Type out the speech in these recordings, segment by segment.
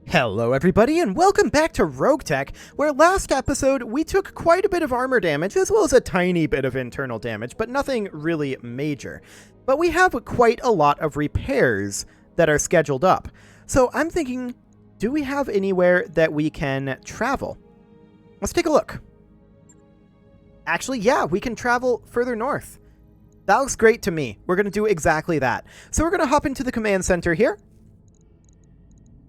Hello everybody and welcome back to RogueTech, where last episode we took quite a bit of armor damage as well as a tiny bit of internal damage, but nothing really major. But we have quite a lot of repairs that are scheduled up. So I'm thinking, do we have anywhere that we can travel? Let's take a look. Actually, yeah, we can travel further north. That looks great to me. We're going to do exactly that. So we're going to hop into the command center here.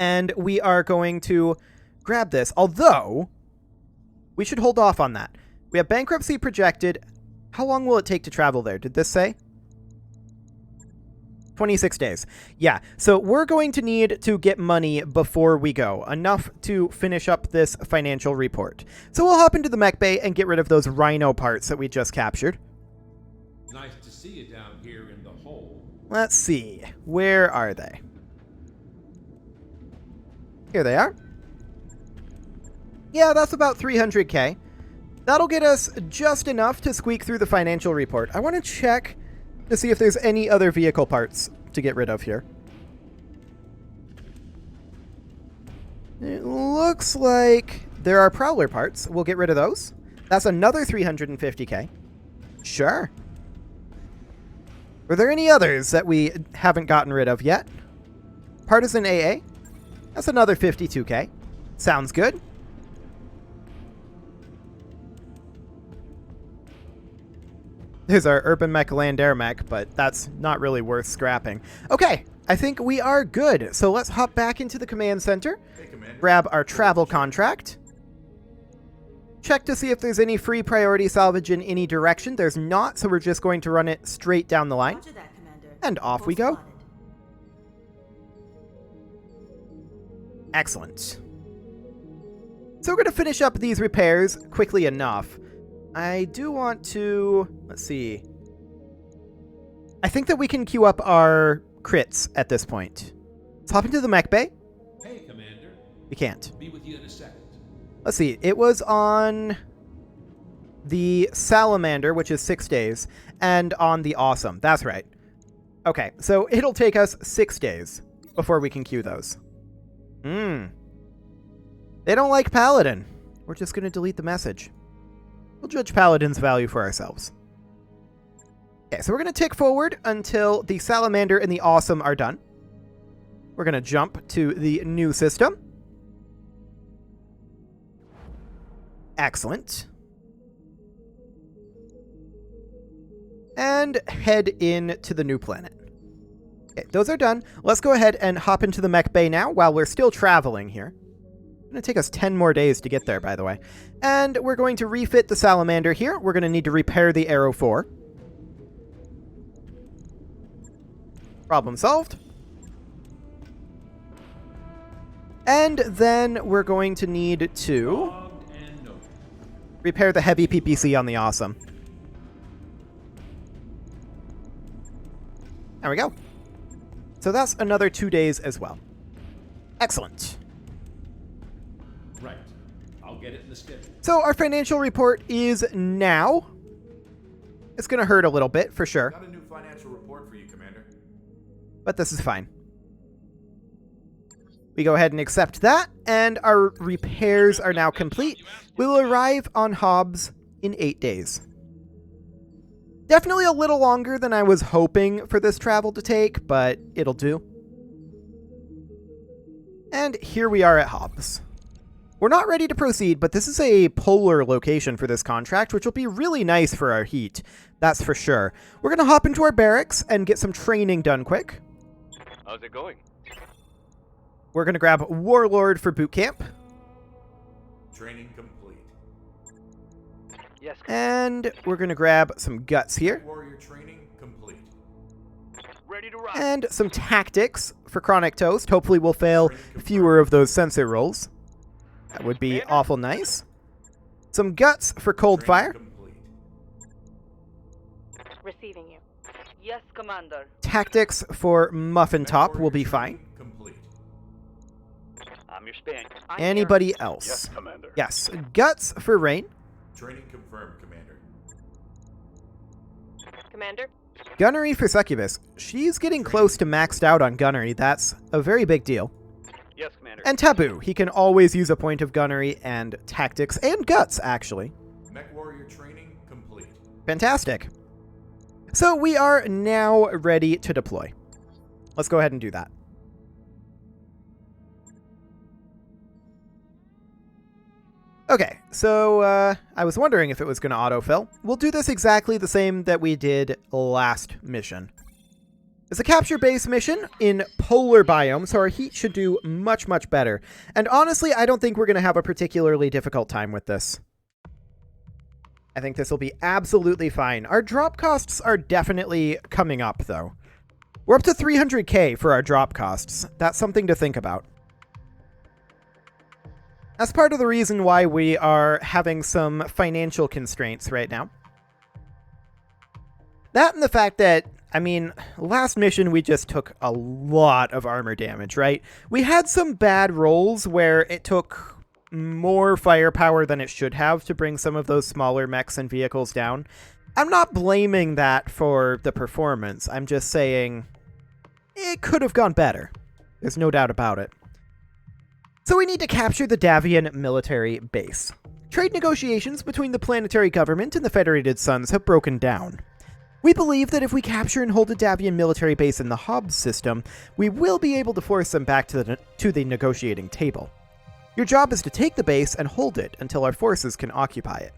And we are going to grab this, although we should hold off on that. We have bankruptcy projected. How long will it take to travel there? Did this say? 26 days. Yeah, so we're going to need to get money before we go, enough to finish up this financial report. So we'll hop into the mech bay and get rid of those rhino parts that we just captured. Nice to see you down here in the hole. Let's see. Where are they? Here they are. Yeah, that's about 300k. That'll get us just enough to squeak through the financial report. I want to check to see if there's any other vehicle parts to get rid of here. It looks like there are Prowler parts. We'll get rid of those. That's another 350k. Sure. Were there any others that we haven't gotten rid of yet? Partisan AA? That's another 52k. Sounds good. There's our Urban Mech Land Air Mech, but that's not really worth scrapping. Okay, I think we are good. So let's hop back into the command center. Hey, grab our travel contract. Check to see if there's any free priority salvage in any direction. There's not, so we're just going to run it straight down the line. And off we go. Excellent. So we're going to finish up these repairs quickly enough. I do want to... Let's see. I think that we can queue up our crits at this point. Let's hop into the mech bay. Hey, Commander. We can't. Be with you in a second. Let's see. It was on the Salamander, which is 6 days, and on the Awesome. That's right. Okay, so it'll take us 6 days before we can queue those. They don't like Paladin. We're just going to delete the message. We'll judge Paladin's value for ourselves. Okay, so we're going to tick forward until the Salamander and the Awesome are done. We're going to jump to the new system. Excellent. And head in to the new planet. Okay, those are done. Let's go ahead and hop into the mech bay now while we're still traveling here. It's going to take us 10 more days to get there, by the way. And we're going to refit the Salamander here. We're going to need to repair the Arrow 4. Problem solved. And then we're going to need to repair the heavy PPC on the Awesome. There we go. So that's another 2 days as well. Excellent. Right. I'll get it in the schedule. So our financial report is now. It's going to hurt a little bit, for sure. Got a new financial report for you, Commander. But this is fine. We go ahead and accept that, and our repairs are now complete. We will arrive on Hobbs in 8 days. Definitely a little longer than I was hoping for this travel to take, but it'll do. And here we are at Hobbs. We're not ready to proceed, but this is a polar location for this contract, which will be really nice for our heat. That's for sure. We're going to hop into our barracks and get some training done quick. How's it going? We're going to grab Warlord for boot camp. Training complete. Yes. And we're going to grab some guts here. Warrior training complete. Ready to rock. And some tactics for Chronic Toast. Hopefully we'll fail fewer of those sensor rolls. That would be awful nice. Some guts for Cold Fire. Complete. Receiving you. Yes, Commander. Tactics for Muffin Top will be fine. Complete. I'm your Spaniard. Anybody else? Yes, Commander. Yes. Guts for Rain. Training confirmed, Commander. Commander? Gunnery for Succubus. She's getting close to maxed out on Gunnery. That's a very big deal. Yes, Commander. And Taboo, he can always use a point of gunnery and tactics and guts, actually. Mech warrior training complete. Fantastic. So we are now ready to deploy. Let's go ahead and do that. Okay, so I was wondering if it was going to autofill. We'll do this exactly the same that we did last mission. It's a capture base mission in polar biome, so our heat should do much, much better. And honestly, I don't think we're going to have a particularly difficult time with this. I think this will be absolutely fine. Our drop costs are definitely coming up, though. We're up to 300k for our drop costs. That's something to think about. That's part of the reason why we are having some financial constraints right now. That and the fact that, I mean, last mission we just took a lot of armor damage, right? We had some bad rolls where it took more firepower than it should have to bring some of those smaller mechs and vehicles down. I'm not blaming that for the performance. I'm just saying it could have gone better. There's no doubt about it. So we need to capture the Davian military base. Trade negotiations between the planetary government and the Federated Suns have broken down. We believe that if we capture and hold a Davian military base in the Hobbs system, we will be able to force them back to the negotiating table. Your job is to take the base and hold it until our forces can occupy it.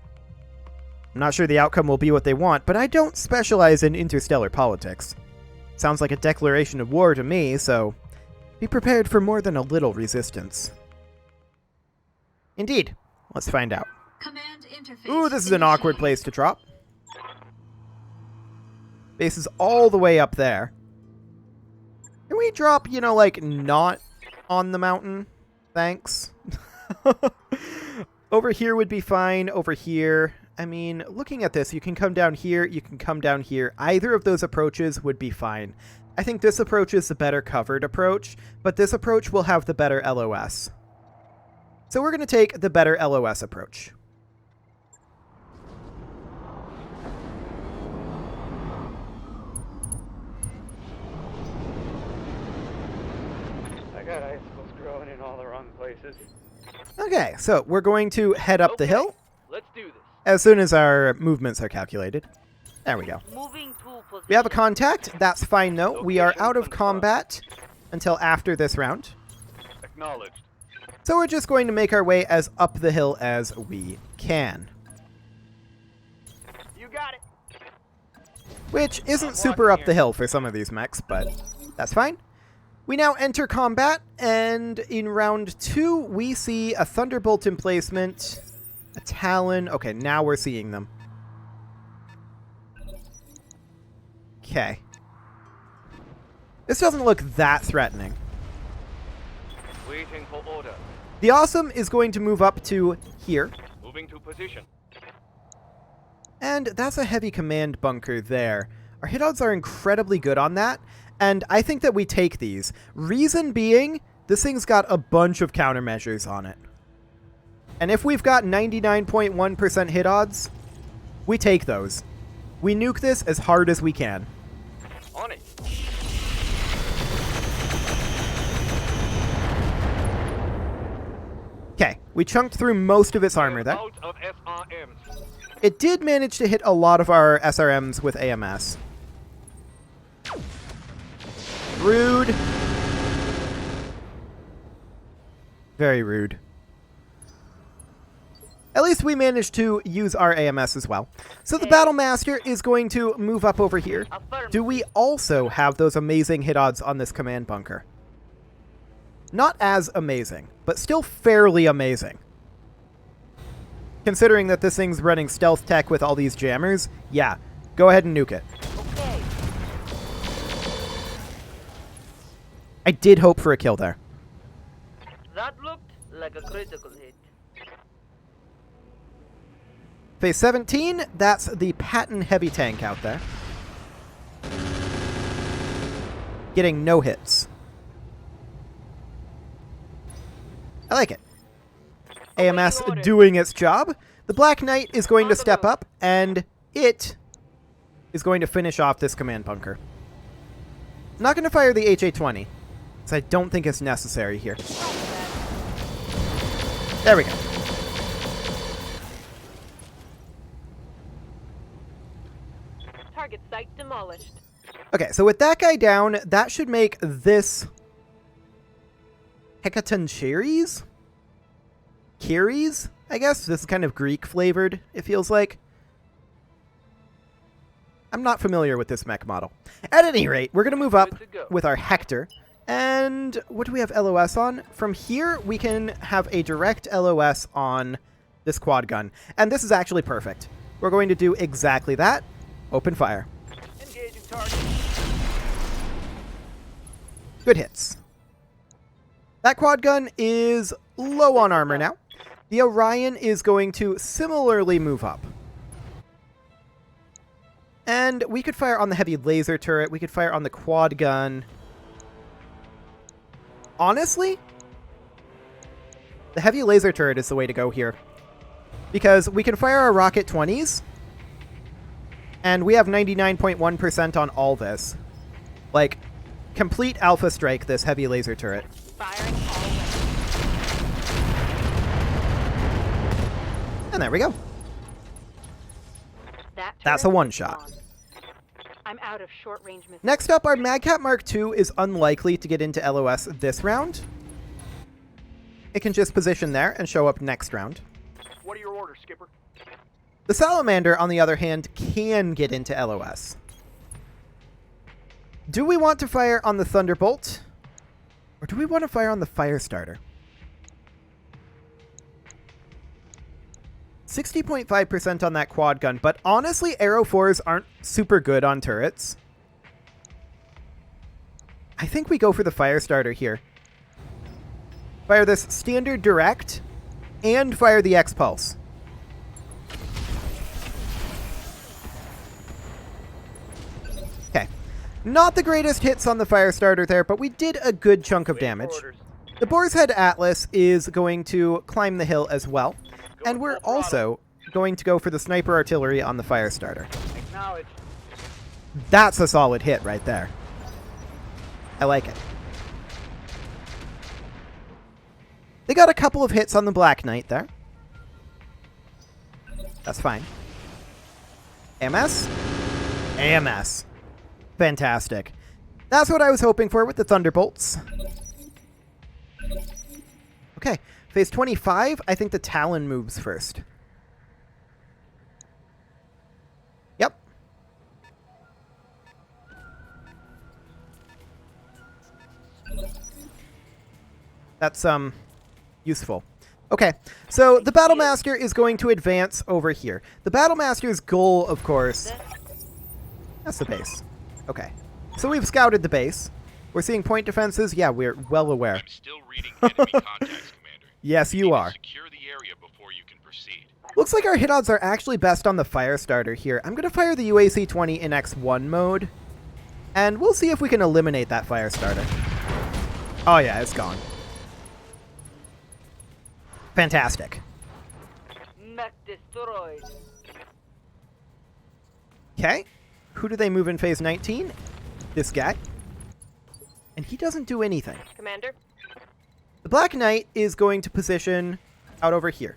I'm not sure the outcome will be what they want, but I don't specialize in interstellar politics. Sounds like a declaration of war to me, so be prepared for more than a little resistance. Indeed. Let's find out. Command interface. Ooh, this is an awkward place to drop. Base is all the way up there. Can we drop, you know, like, not on the mountain? Thanks. Over here would be fine. Over here. I mean, looking at this, you can come down here, you can come down here. Either of those approaches would be fine. I think this approach is the better covered approach, but this approach will have the better LOS. So we're going to take the better LOS approach. I got icicles growing in all the wrong places. Okay, so we're going to head up the hill Let's do this. as soon as our movements are calculated. There we go. Moving to position. We have a contact. That's fine, though. We are out of combat until after this round. Acknowledged. So we're just going to make our way as up the hill as we can. You got it. Which isn't super up the hill for some of these mechs, but that's fine. We now enter combat, and in round 2, we see a Thunderbolt emplacement, a Talon. Okay, now we're seeing them. Okay. This doesn't look that threatening. Waiting for order. The Awesome is going to move up to here, Moving to position. and that's a heavy command bunker there. Our hit odds are incredibly good on that, and I think that we take these. Reason being, this thing's got a bunch of countermeasures on it. And if we've got 99.1% hit odds, we take those. We nuke this as hard as we can. On it. Okay, we chunked through most of its armor there. Out of SRMs. It did manage to hit a lot of our SRMs with AMS. Rude. Very rude. At least we managed to use our AMS as well. So the Battle Master is going to move up over here. Do we also have those amazing hit odds on this command bunker? Not as amazing, but still fairly amazing. Considering that this thing's running stealth tech with all these jammers, yeah, go ahead and nuke it. Okay. I did hope for a kill there. That looked like a critical hit. Phase 17, that's the Patton heavy tank out there. Getting no hits. I like it. AMS doing its job. The Black Knight is going to step up, and it is going to finish off this command bunker. Not going to fire the HA-20. So I don't think it's necessary here. There we go. Target site demolished. Okay, so with that guy down, that should make this Hecaton cherries? Kiris, I guess? This is kind of Greek flavored, it feels like. I'm not familiar with this mech model. At any rate, we're going to move up with our Hector. And what do we have LOS on? From here, we can have a direct LOS on this quad gun. And this is actually perfect. We're going to do exactly that. Open fire. Engaging target. Good hits. That quad gun is low on armor now. The Orion is going to similarly move up. And we could fire on the heavy laser turret. We could fire on the quad gun. Honestly, the heavy laser turret is the way to go here. Because we can fire our rocket 20s. And we have 99.1% on all this. Like, complete alpha strike this heavy laser turret. Firing all weapons. And there we go. That's a one-shot. I'm out of short-range missiles. Next up, our Magcat Mark II is unlikely to get into LOS this round. It can just position there and show up next round. What are your orders, Skipper? The Salamander, on the other hand, can get into LOS. Do we want to fire on the Thunderbolt? Or do we want to fire on the Firestarter? 60.5% on that quad gun, but honestly, Arrow 4s aren't super good on turrets. I think we go for the Firestarter here. Fire this standard direct, and fire the X-Pulse. Okay. Not the greatest hits on the Firestarter there, but we did a good chunk of damage. The Boar's Head Atlas is going to climb the hill as well. And we're also going to go for the sniper artillery on the Firestarter. Acknowledge. That's a solid hit right there. I like it. They got a couple of hits on the Black Knight there. That's fine. AMS? AMS. Fantastic. That's what I was hoping for with the Thunderbolts. Okay. Phase 25, I think the Talon moves first. Yep. That's, useful. Okay, so the Battlemaster is going to advance over here. The Battlemaster's goal, of course... That's the base. Okay. So we've scouted the base. We're seeing point defenses. Yeah, we're well aware. I'm still reading enemy contacts, Commander. Yes, you are. Secure the area before you can proceed. Looks like our hit odds are actually best on the Firestarter here. I'm going to fire the UAC-20 in X1 mode, and we'll see if we can eliminate that Firestarter. Oh yeah, it's gone. Fantastic. Mech destroyed. Okay, who do they move in Phase 19? This guy. And he doesn't do anything. Commander? The Black Knight is going to position out over here,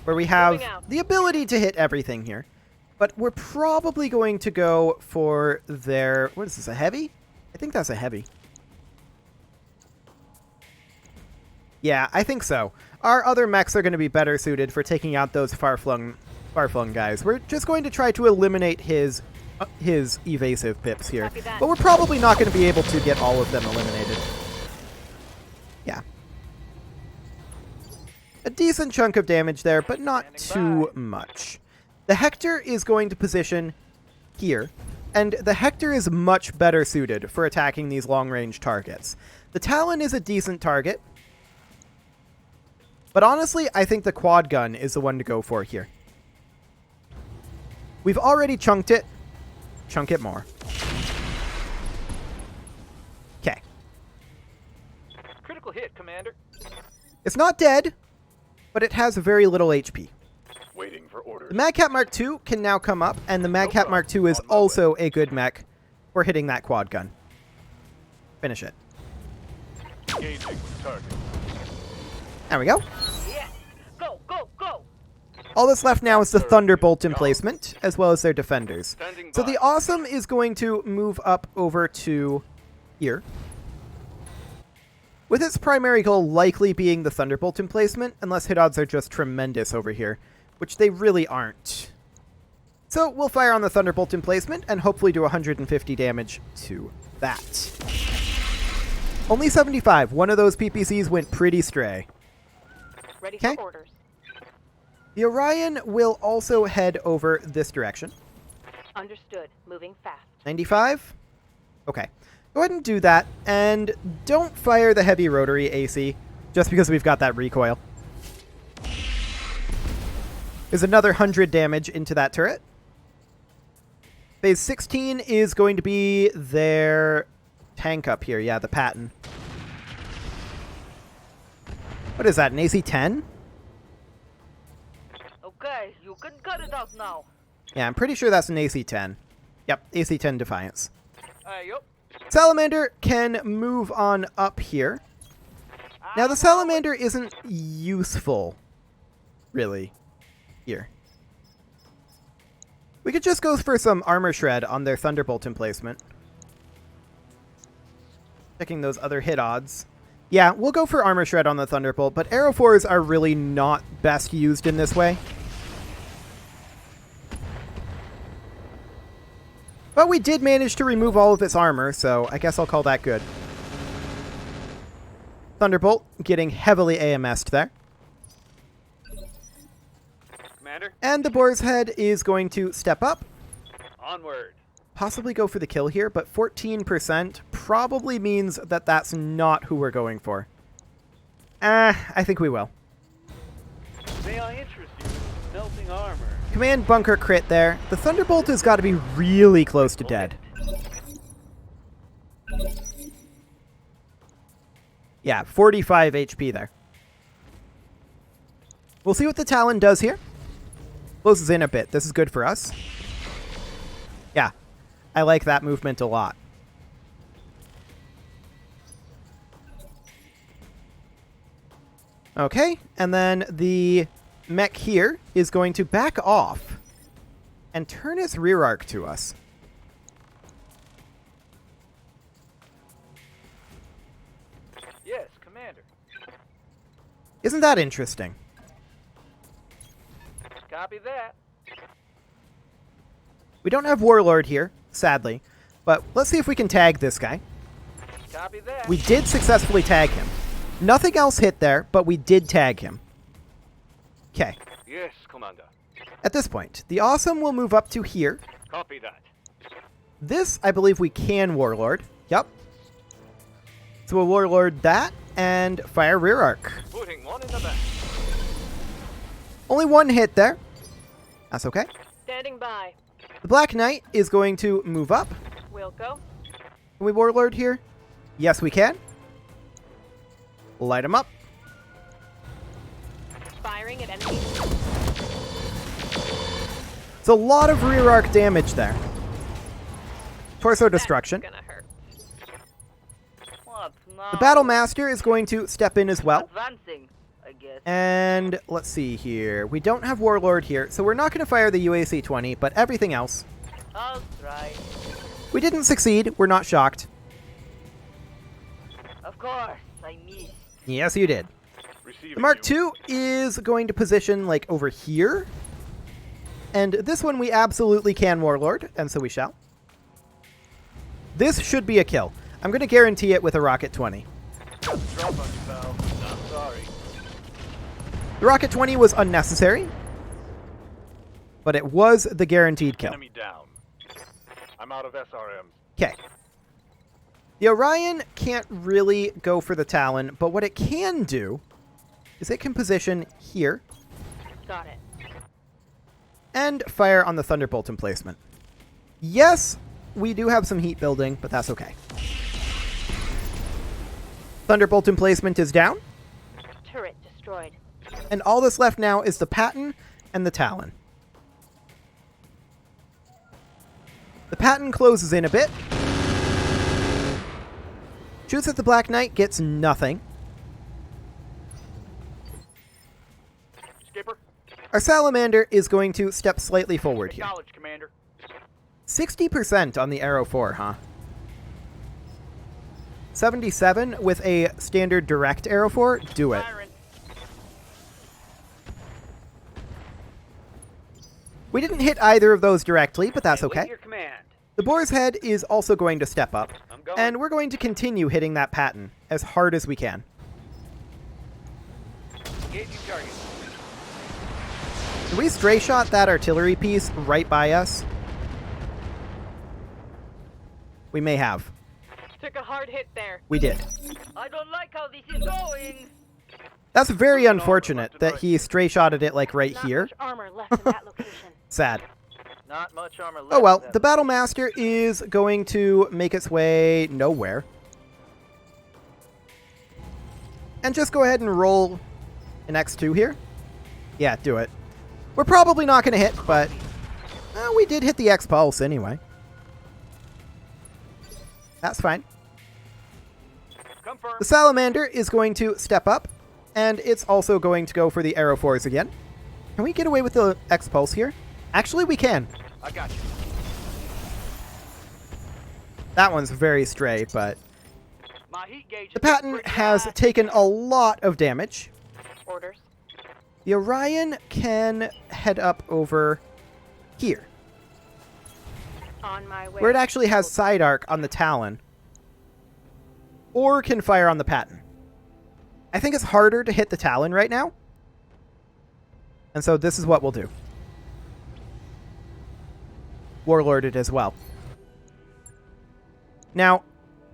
where we have the ability to hit everything here. But we're probably going to go for their... What is this, a heavy? I think that's a heavy. Yeah, I think so. Our other mechs are going to be better suited for taking out those far-flung guys. We're just going to try to eliminate his evasive pips here. But we're probably not going to be able to get all of them eliminated. Yeah. A decent chunk of damage there, but not too much. The Hector is going to position here, and the Hector is much better suited for attacking these long-range targets. The Talon is a decent target, but honestly, I think the quad gun is the one to go for here. We've already chunked it. Chunk it more. Okay. Critical hit, Commander. It's not dead, but it has very little HP. Waiting for orders. The Magcat Mark II can now come up, and the Magcat Mark II is also a good mech for hitting that quad gun. Finish it. Engaging with target. There we go. Yes! Go, go, go! All that's left now is the Thunderbolt emplacement, as well as their defenders. Standing So by. the Awesome is going to move up over to here, with its primary goal likely being the Thunderbolt emplacement, unless hit odds are just tremendous over here, which they really aren't. So we'll fire on the Thunderbolt emplacement and hopefully do 150 damage to that. Only 75. One of those PPCs went pretty stray. Ready Okay. for orders. The Orion will also head over this direction. Understood. Moving fast. 95? Okay. Go ahead and do that, and don't fire the heavy rotary AC, just because we've got that recoil. There's another 100 damage into that turret. Phase 16 is going to be their tank up here. Yeah, the Patton. What is that, an AC 10? Okay, you can cut it out now. Yeah, I'm pretty sure that's an AC 10. Yep, AC 10 Defiance. Yup. Salamander can move on up here. Now, the Salamander isn't useful, really, here. We could just go for some Armor Shred on their Thunderbolt emplacement. Checking those other hit odds. Yeah, we'll go for Armor Shred on the Thunderbolt, but Aerophores are really not best used in this way. But we did manage to remove all of its armor, so I guess I'll call that good. Thunderbolt getting heavily AMS'd there. Commander, And the Boar's Head is going to step up, onward. possibly go for the kill here, but 14% probably means that that's not who we're going for. I think we will. May I interest you in melting armor? Command bunker crit there. The Thunderbolt has got to be really close to dead. Yeah, 45 HP there. We'll see what the Talon does here. Closes in a bit. This is good for us. Yeah, I like that movement a lot. Okay, and then the mech here is going to back off and turn its rear arc to us. Yes, Commander. Isn't that interesting? Copy that. We don't have Warlord here, sadly, but let's see if we can tag this guy. Copy that. We did successfully tag him. Nothing else hit there, but we did tag him. Okay. Yes, Commander. At this point, the Awesome will move up to here. Copy that. This, I believe we can Warlord. Yep. So we'll Warlord that and fire rear arc. Putting one in the back. Only one hit there. That's okay. Standing by. The Black Knight is going to move up. Wilco. Can we Warlord here? Yes, we can. Light him up. Firing at enemy. It's a lot of rear arc damage there. Torso destruction. That's gonna hurt. What now? The Battle Master is going to step in as well. Advancing, I guess. And let's see here. We don't have Warlord here, so we're not going to fire the UAC-20, but everything else. I'll try. We didn't succeed. We're not shocked. Of course, I missed. Yes, you did. Receiving The Mark you. II is going to position, like, over here. And this one we absolutely can Warlord, and so we shall. This should be a kill. I'm going to guarantee it with a Rocket 20. Got the drop on you, pal. I'm sorry. The Rocket 20 was unnecessary, but it was the guaranteed kill. Enemy down. I'm out of SRMs. Okay. The Orion can't really go for the Talon, but what it can do is it can position here Got it. and fire on the Thunderbolt emplacement. Yes, we do have some heat building, but that's okay. Thunderbolt emplacement is down, Turret destroyed. and all that's left now is the Patton and the Talon. The Patton closes in a bit. Shoots at the Black Knight, gets nothing. Skipper. Our Salamander is going to step slightly forward here. Acknowledged, Commander. 60% on the Arrow 4, huh? 77 with a standard direct Arrow 4? Do it. Firing. We didn't hit either of those directly, but that's Await okay. Your command. The Boar's Head is also going to step up, I'm going. and we're going to continue hitting that pattern as hard as we can. Engaging target. Did we stray shot that artillery piece right by us? We may have. Took a hard hit there. We did. I don't like how this is going. That's very unfortunate that he stray shotted it like right Not here. much armor left in that location. Sad. Not much armor left. Oh well, then. the Battle Master is going to make its way nowhere. And just go ahead and roll an X2 here. Yeah, do it. We're probably not going to hit, but we did hit the X-Pulse anyway. That's fine. Confirm. The Salamander is going to step up, and it's also going to go for the Arrow 4s again. Can we get away with the X-Pulse here? Actually, we can. I got you. That one's very stray, but My heat gauge. the Patton has taken a lot of damage. Orders. The Orion can head up over here, On my way. where it actually has side arc on the Talon, or can fire on the Patton. I think it's harder to hit the Talon right now, and so this is what we'll do. Warlord it as well. Now,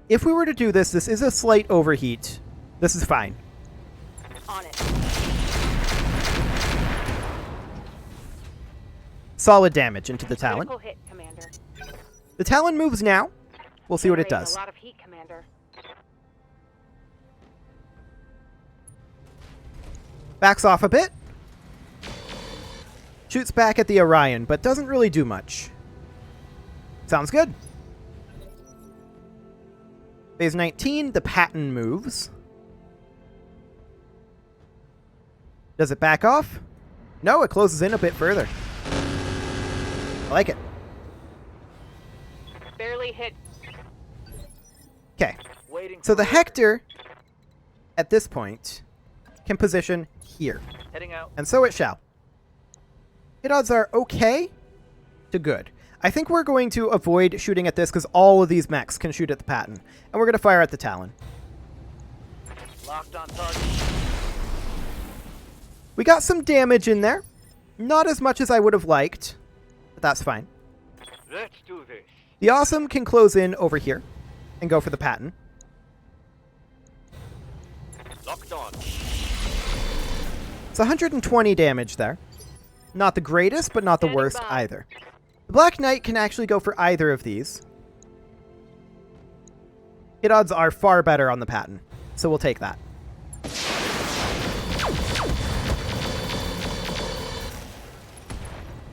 if we were to do this, this is a slight overheat. This is fine. On it. Solid damage into the Talon. Critical hit, Commander. The Talon moves now. We'll see what it Generating does. A lot of heat, Commander. Backs off a bit. Shoots back at the Orion, but doesn't really do much. Sounds good. Phase 19, the Patton moves. Does it back off? No, it closes in a bit further. I like it. Barely hit. Okay, Waiting. so for the order. Hector, at this point, can position here. Heading out. And so it shall. Hit odds are okay to good. I think we're going to avoid shooting at this because all of these mechs can shoot at the Patton. And we're going to fire at the Talon. Locked on target. We got some damage in there. Not as much as I would have liked, but that's fine. Let's do this. The Awesome can close in over here and go for the Patton. Locked on. It's 120 damage there. Not the greatest, but not the Standing worst by. either. The Black Knight can actually go for either of these. Hit odds are far better on the Patton, so we'll take that.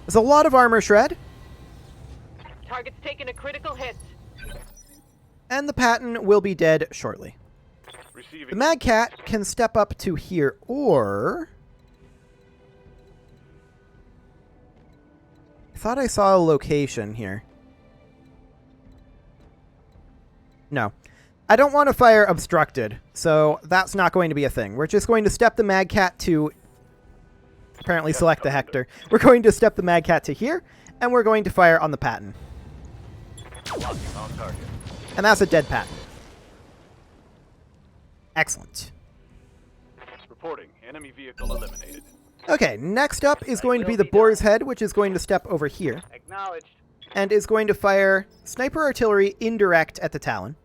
There's a lot of armor shred, Target's taking a critical hit. and the Patton will be dead shortly. The Receiving. Mad Cat can step up to here, or... I thought I saw a location here. No. I don't want to fire obstructed, so that's not going to be a thing. We're just going to step the Mad Cat to... Apparently select the Hector. We're going to step the Mad Cat to here, and we're going to fire on the Patton. Locking on target. And that's a dead Patton. Excellent. Reporting. Enemy vehicle eliminated. Okay, next up is going to be the Boar's Head, which is going to step over here, Acknowledged. and is going to fire sniper artillery indirect at the Talon.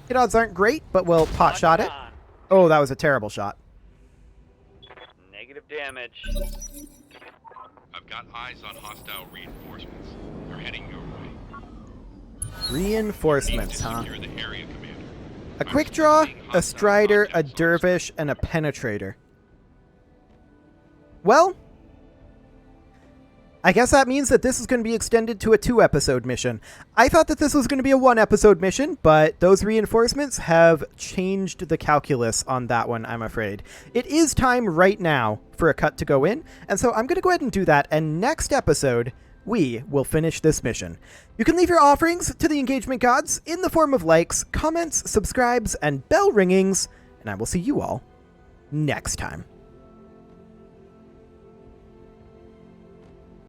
Hit odds aren't great, but we'll pot shot it. On. Oh, that was a terrible shot. Negative damage. I've got eyes on hostile reinforcements. They're heading your way. Reinforcements, Need to huh? secure the area, Commander. A quick draw, a strider, a dervish, and a penetrator. Well, I guess that means that this is going to be extended to a 2-episode mission. I thought that this was going to be a 1-episode mission, but those reinforcements have changed the calculus on that one, I'm afraid. It is time right now for a cut to go in, and so I'm going to go ahead and do that, and next episode, we will finish this mission. You can leave your offerings to the engagement gods in the form of likes, comments, subscribes, and bell ringings, and I will see you all next time.